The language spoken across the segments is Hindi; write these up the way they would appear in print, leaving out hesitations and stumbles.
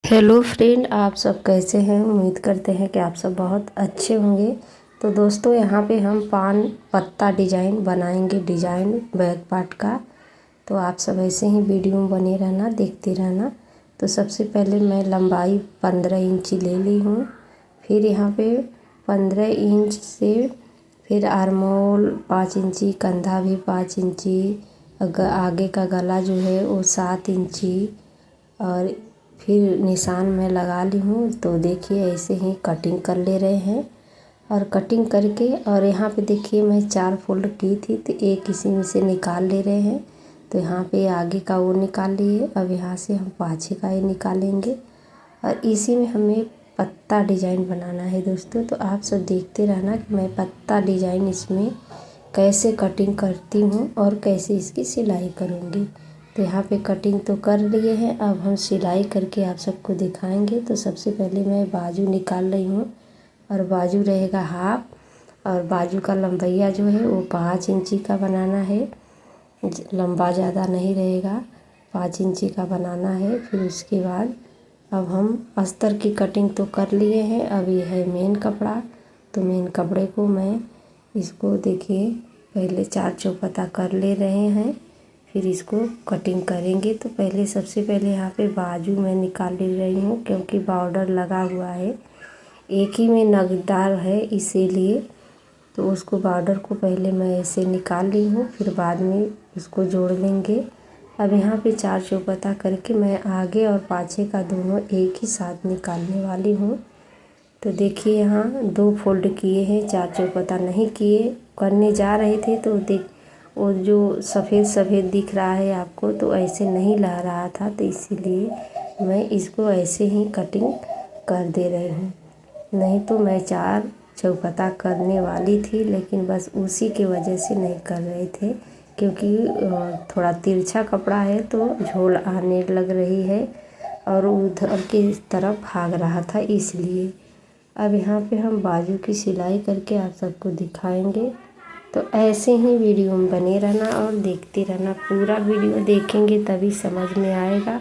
हेलो फ्रेंड, आप सब कैसे हैं। उम्मीद करते हैं कि आप सब बहुत अच्छे होंगे। तो दोस्तों, यहाँ पे हम पान पत्ता डिजाइन बनाएंगे, डिजाइन बैक पार्ट का। तो आप सब ऐसे ही वीडियो में बने रहना, देखते रहना। तो सबसे पहले मैं लंबाई 15 इंच ले ली हूँ। फिर यहाँ पे 15 इंच से फिर आर्मोल 5 इंची, कंधा भी 5 इंची, आगे का गला जो है वो 7 इंची, और फिर निशान मैं लगा ली हूँ। तो देखिए ऐसे ही कटिंग कर ले रहे हैं। और कटिंग करके और यहाँ पे देखिए मैं 4 फोल्ड की थी, तो एक इसी में से निकाल ले रहे हैं। तो यहाँ पे आगे का वो निकाल लिए। अब यहाँ से हम पाछे का ये निकालेंगे और इसी में हमें पत्ता डिजाइन बनाना है दोस्तों। तो आप सब देखते रहना कि मैं पत्ता डिजाइन इसमें कैसे कटिंग करती हूँ और कैसे इसकी सिलाई करूँगी। तो यहाँ पे कटिंग तो कर लिए हैं, अब हम सिलाई करके आप सबको दिखाएंगे। तो सबसे पहले मैं बाजू निकाल रही हूँ और बाजू रहेगा हाफ, और बाजू का लंबाइया जो है वो 5 इंची का बनाना है। लंबा ज़्यादा नहीं रहेगा, 5 इंची का बनाना है। फिर उसके बाद अब हम अस्तर की कटिंग तो कर लिए हैं। अब ये है मेन कपड़ा। तो मेन कपड़े को मैं इसको देखिए पहले 4 चौपता कर ले रहे हैं, फिर इसको कटिंग करेंगे। तो पहले सबसे पहले यहाँ पे बाजू मैं निकाल ले रही हूँ, क्योंकि बॉर्डर लगा हुआ है, एक ही में नगदार है इसीलिए। तो उसको बॉर्डर को पहले मैं ऐसे निकाल ली हूँ, फिर बाद में उसको जोड़ लेंगे। अब यहाँ पे 4 चौपता करके मैं आगे और पाछे का दोनों एक ही साथ निकालने वाली हूँ। तो देखिए यहाँ 2 फोल्ड किए हैं, 4 चौपता नहीं किए, करने जा रहे थे। तो वो जो सफ़ेद सफ़ेद दिख रहा है आपको, तो ऐसे नहीं ला रहा था, तो इसीलिए मैं इसको ऐसे ही कटिंग कर दे रही हूँ। नहीं तो मैं 4 चौपता करने वाली थी, लेकिन बस उसी की वजह से नहीं कर रहे थे, क्योंकि थोड़ा तिरछा कपड़ा है तो झोल आने लग रही है और उधर की तरफ भाग रहा था, इसलिए। अब यहाँ पे हम बाजू की सिलाई करके आप सबको दिखाएंगे। तो ऐसे ही वीडियो में बने रहना और देखते रहना। पूरा वीडियो देखेंगे तभी समझ में आएगा।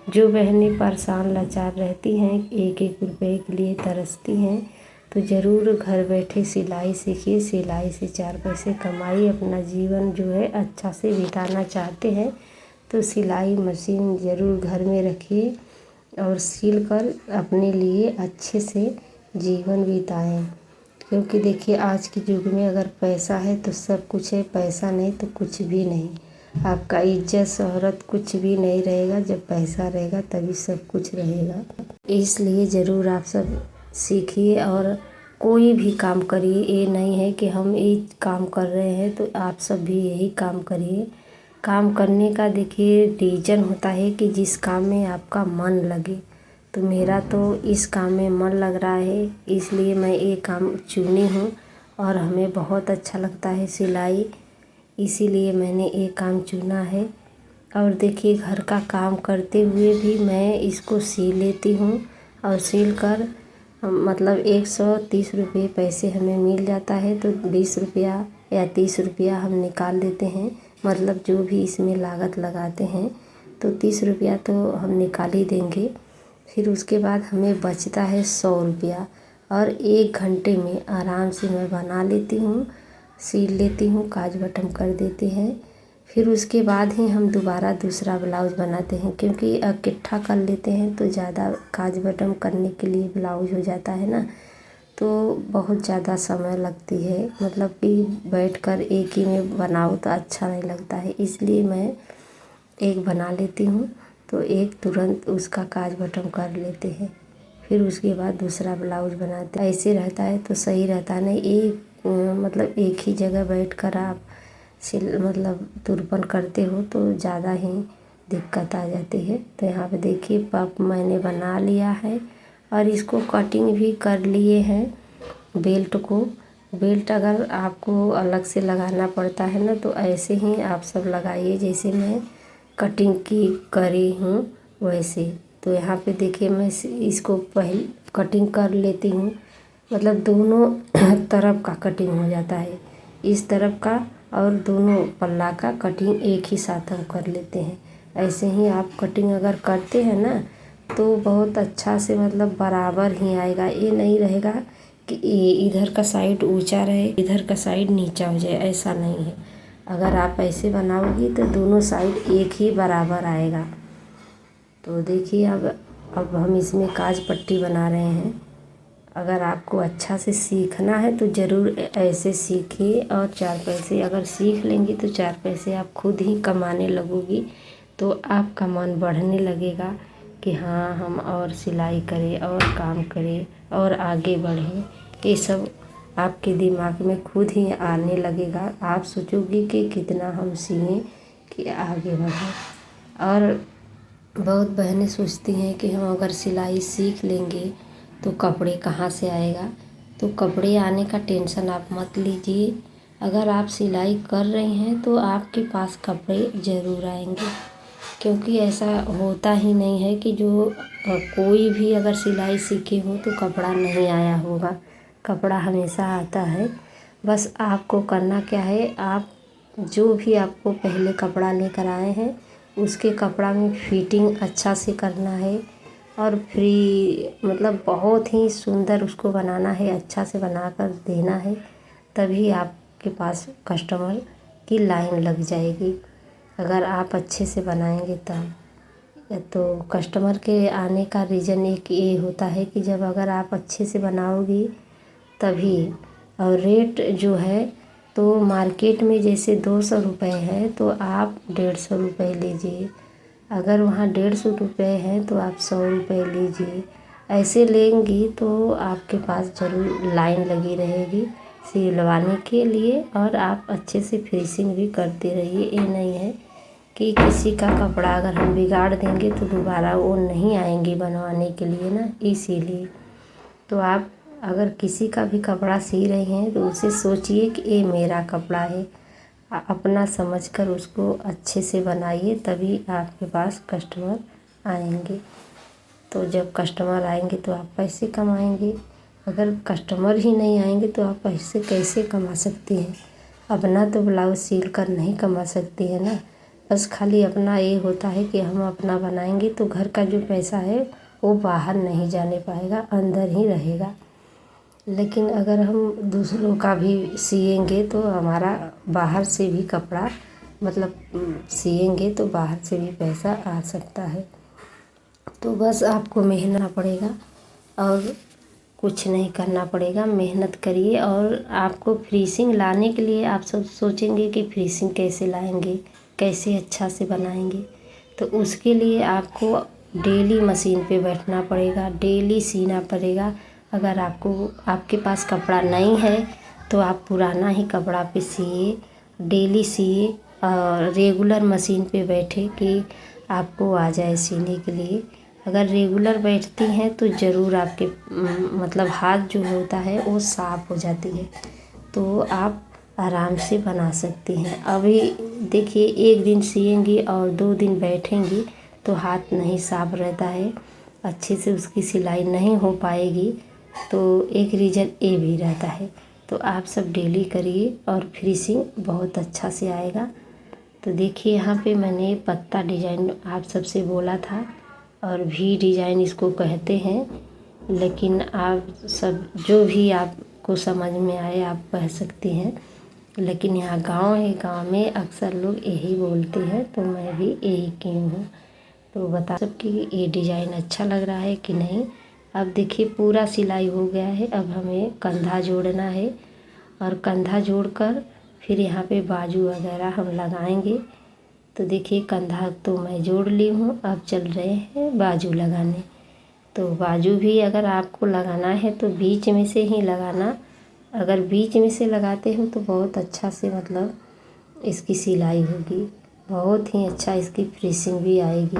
जो बहनें परेशान लाचार रहती हैं, एक एक रुपए के लिए तरसती हैं, तो ज़रूर घर बैठे सिलाई सीखिए। सिलाई से 4 पैसे कमाइए, अपना जीवन जो है अच्छा से बिताना चाहते हैं तो सिलाई मशीन ज़रूर घर में रखिए और सिल कर अपने लिए अच्छे से जीवन बिताएं। क्योंकि देखिए आज के युग में अगर पैसा है तो सब कुछ है, पैसा नहीं तो कुछ भी नहीं। आपका इज्जत शोहरत कुछ भी नहीं रहेगा, जब पैसा रहेगा तभी सब कुछ रहेगा। इसलिए ज़रूर आप सब सीखिए और कोई भी काम करिए। ये नहीं है कि हम ये काम कर रहे हैं तो आप सब भी यही काम करिए। काम करने का देखिए रीज़न होता है कि जिस काम में आपका मन लगे। तो मेरा तो इस काम में मन लग रहा है, इसलिए मैं ये काम चुनी हूँ और हमें बहुत अच्छा लगता है सिलाई, इसीलिए मैंने ये काम चुना है। और देखिए घर का काम करते हुए भी मैं इसको सी लेती हूँ, और सिल कर मतलब 130 रुपये पैसे हमें मिल जाता है। तो 20 रुपया या 30 रुपया हम निकाल देते हैं, मतलब जो भी इसमें लागत लगाते हैं तो 30 रुपया तो हम निकाल ही देंगे। फिर उसके बाद हमें बचता है 100 रुपया, और 1 घंटे में आराम से मैं बना लेती हूँ, सील लेती हूँ, काज बटन कर देते हैं। फिर उसके बाद ही हम दोबारा दूसरा ब्लाउज़ बनाते हैं, क्योंकि इकट्ठा कर लेते हैं तो ज़्यादा काज बटन करने के लिए ब्लाउज़ हो जाता है ना, तो बहुत ज़्यादा समय लगती है। मतलब कि बैठकर एक ही में बनाओ तो अच्छा नहीं लगता है, इसलिए मैं एक बना लेती हूँ तो एक तुरंत उसका काज बटन कर लेते हैं। फिर उसके बाद दूसरा ब्लाउज़ बनाते हैं। ऐसे रहता है तो सही रहता है। नहीं एक मतलब एक ही जगह बैठकर आप मतलब तुरपन करते हो तो ज़्यादा ही दिक्कत आ जाती है। तो यहाँ पे देखिए पफ मैंने बना लिया है और इसको कटिंग भी कर लिए हैं। बेल्ट को, बेल्ट अगर आपको अलग से लगाना पड़ता है ना, तो ऐसे ही आप सब लगाइए जैसे मैं कटिंग की करी हूँ वैसे। तो यहाँ पे देखिए मैं इसको पहले कटिंग कर लेती हूँ, मतलब दोनों तरफ का कटिंग हो जाता है, इस तरफ का और दोनों पल्ला का कटिंग एक ही साथ हम कर लेते हैं। ऐसे ही आप कटिंग अगर करते हैं ना तो बहुत अच्छा से मतलब बराबर ही आएगा। ये नहीं रहेगा कि ये इधर का साइड ऊंचा रहे इधर का साइड नीचा हो जाए, ऐसा नहीं है। अगर आप ऐसे बनाओगी तो दोनों साइड एक ही बराबर आएगा। तो देखिए अब हम इसमें काज पट्टी बना रहे हैं। अगर आपको अच्छा से सीखना है तो ज़रूर ऐसे सीखिए, और 4 पैसे अगर सीख लेंगी तो 4 पैसे आप खुद ही कमाने लगोगी। तो आपका मन बढ़ने लगेगा कि हाँ हम और सिलाई करें और काम करें और आगे बढ़ें। ये सब आपके दिमाग में खुद ही आने लगेगा। आप सोचोगी कि कितना हम सीखें कि आगे बढ़ें। और बहुत बहनें सोचती हैं कि हम अगर सिलाई सीख लेंगे तो कपड़े कहाँ से आएगा। तो कपड़े आने का टेंशन आप मत लीजिए। अगर आप सिलाई कर रही हैं तो आपके पास कपड़े ज़रूर आएंगे, क्योंकि ऐसा होता ही नहीं है कि जो कोई भी अगर सिलाई सीखे हो तो कपड़ा नहीं आया होगा। कपड़ा हमेशा आता है। बस आपको करना क्या है, आप जो भी आपको पहले कपड़ा लेकर आए हैं उसके कपड़ा में फिटिंग अच्छा से करना है, और फ्री मतलब बहुत ही सुंदर उसको बनाना है, अच्छा से बनाकर देना है। तभी आपके पास कस्टमर की लाइन लग जाएगी। अगर आप अच्छे से बनाएंगे तब। तो कस्टमर के आने का रीज़न एक ये होता है कि जब अगर आप अच्छे से बनाओगी तभी। और रेट जो है तो मार्केट में जैसे 200 रुपये है तो आप 150 रुपये लीजिए। अगर वहाँ 150 रुपये है तो आप 100 रुपये लीजिए। ऐसे लेंगी तो आपके पास ज़रूर लाइन लगी रहेगी सिलवाने के लिए, और आप अच्छे से फिनिशिंग भी करते रहिए। ये नहीं है कि किसी का कपड़ा अगर हम बिगाड़ देंगे तो दोबारा वो नहीं आएंगे बनवाने के लिए ना, इसीलिए। तो आप अगर किसी का भी कपड़ा सी रही हैं तो उसे सोचिए कि ये मेरा कपड़ा है। अपना समझकर उसको अच्छे से बनाइए, तभी आपके पास कस्टमर आएंगे। तो जब कस्टमर आएंगे तो आप पैसे कमाएंगे। अगर कस्टमर ही नहीं आएंगे तो आप पैसे कैसे कमा सकती हैं। अपना तो ब्लाउज सिल कर नहीं कमा सकती है ना। बस खाली अपना ये होता है कि हम अपना बनाएंगे तो घर का जो पैसा है वो बाहर नहीं जाने पाएगा, अंदर ही रहेगा। लेकिन अगर हम दूसरों का भी सिएंगे तो हमारा बाहर से भी कपड़ा मतलब सिएंगे तो बाहर से भी पैसा आ सकता है। तो बस आपको मेहनत पड़ेगा और कुछ नहीं करना पड़ेगा। मेहनत करिए। और आपको फिनिशिंग लाने के लिए आप सब सोचेंगे कि फिनिशिंग कैसे लाएंगे, कैसे अच्छा से बनाएंगे। तो उसके लिए आपको डेली मशीन पे बैठना पड़ेगा, डेली सीना पड़ेगा। अगर आपके पास कपड़ा नहीं है तो आप पुराना ही कपड़ा पे सिए, डेली सिए, और रेगुलर मशीन पे बैठे कि आपको आ जाए सीने के लिए। अगर रेगुलर बैठती हैं तो ज़रूर आपके मतलब हाथ जो होता है वो साफ़ हो जाती है, तो आप आराम से बना सकती हैं। अभी देखिए, एक दिन सिएंगी और 2 दिन बैठेंगी तो हाथ नहीं साफ रहता है, अच्छे से उसकी सिलाई नहीं हो पाएगी। तो एक रीज़न ये भी रहता है। तो आप सब डेली करिए और फिनिशिंग बहुत अच्छा से आएगा। तो देखिए, यहाँ पे मैंने पत्ता डिजाइन आप सबसे बोला था, और भी डिजाइन इसको कहते हैं। लेकिन आप सब जो भी आपको समझ में आए आप कह सकती हैं। लेकिन यहाँ गांव है, गांव में अक्सर लोग यही बोलते हैं, तो मैं भी यही की हूँ। तो बता सबकी ये डिज़ाइन अच्छा लग रहा है कि नहीं। अब देखिए, पूरा सिलाई हो गया है। अब हमें कंधा जोड़ना है, और कंधा जोड़कर फिर यहाँ पे बाजू वगैरह हम लगाएंगे। तो देखिए, कंधा तो मैं जोड़ ली हूँ, अब चल रहे हैं बाजू लगाने। तो बाजू भी अगर आपको लगाना है तो बीच में से ही लगाना। अगर बीच में से लगाते हो तो बहुत अच्छा से मतलब इसकी सिलाई होगी, बहुत ही अच्छा इसकी फिनिशिंग भी आएगी।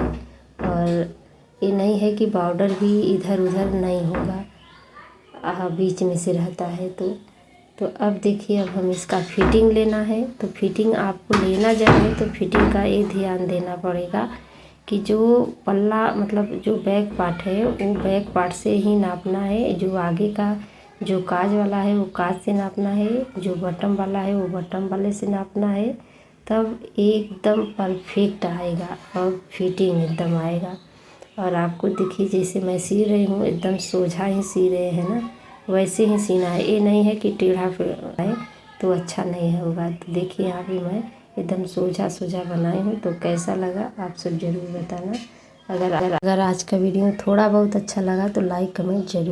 और ये नहीं है कि बॉर्डर भी इधर उधर नहीं होगा, बीच में से रहता है। तो अब देखिए, अब हम इसका फिटिंग लेना है। तो फिटिंग आपको लेना जब है तो फिटिंग का ये ध्यान देना पड़ेगा कि जो पल्ला मतलब जो बैक पार्ट है वो बैक पार्ट से ही नापना है। जो आगे का जो काज वाला है वो काज से नापना है, जो बटन वाला है वो बटन वाले से नापना है। तब एकदम परफेक्ट आएगा और फिटिंग एकदम आएगा। और आपको देखिए जैसे मैं सी रही हूँ एकदम सोझा ही सी रहे हैं ना, वैसे ही सीना है। ये नहीं है कि टेढ़ा है तो अच्छा नहीं होगा। तो देखिए यहाँ पे मैं एकदम सोझा सोझा बनाई हूँ। तो कैसा लगा आप सब ज़रूर बताना। अगर आज का वीडियो थोड़ा बहुत अच्छा लगा तो लाइक कमेंट ज़रूर।